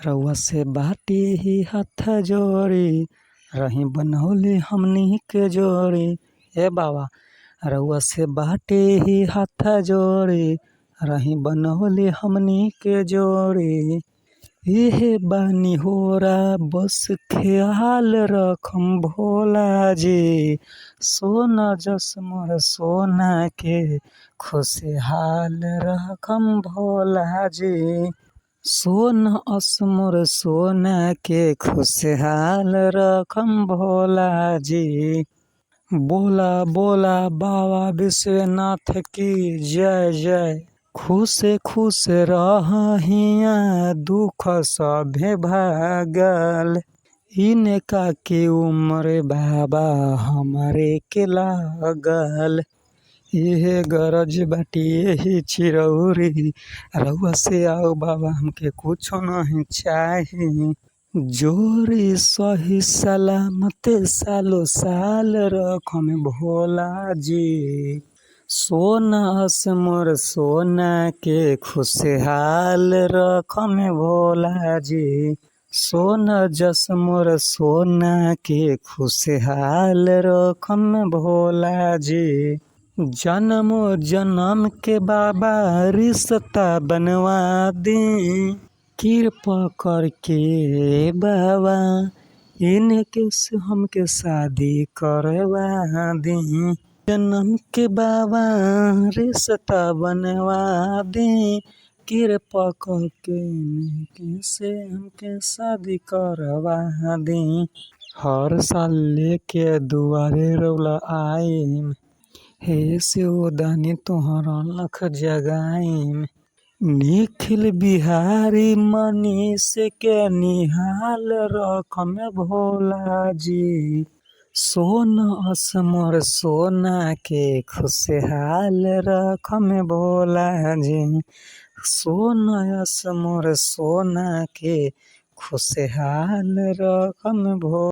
रउआ से बाटे ही हाथ जोड़ी, रही बनौले हमनी के जोड़ी। ए बाबा रउआ से बाटे ही हाथ जोड़ी, रही बनौले हमनी के जोड़ी। इहे बानी होरा बस ख्याल रखम भोला जी, सोना जस मोर सोना के खुशहाल रखम भोला जी। सोना अस मोर सोना के खुशहाल रखम भोला जी। बोला बोला बाबा विश्वनाथ की जय जय। खुश खुश रहिया दुख सभे भागल, इनका के उम्र बाबा हमारे के लागल। इहे गरज बाटी यही चिरौरी, रउआ से आओ बाबा हमके कुछो नहीं चाही। जोरी सही सलामत सालो साल रखम भोला जी। सोना अस मोर सोना के खुशहाल रखम भोला जी। सोना जस मोर सोना के खुशहाल रखम भोला जी। जन्मो जन्म के बाबा रिश्ता बनवा दी, कृपा करके बाबा इनके से हमके शादी करवा दी। जन्म के बाबा रिश्ता बनवा दी, कृपा करके इनके से हमके शादी करवा दी। हर साल लेके दुआरे रउला आईम, हे शिवदानी तोहरा लख जगाईम। निखिल बिहारी मनीष के निहाल रखम भोला जी। सोना अस मोर सोना के खुशहाल रखम भोला जी। सोना अस मोर सोना के खुशहाल रखम भोला।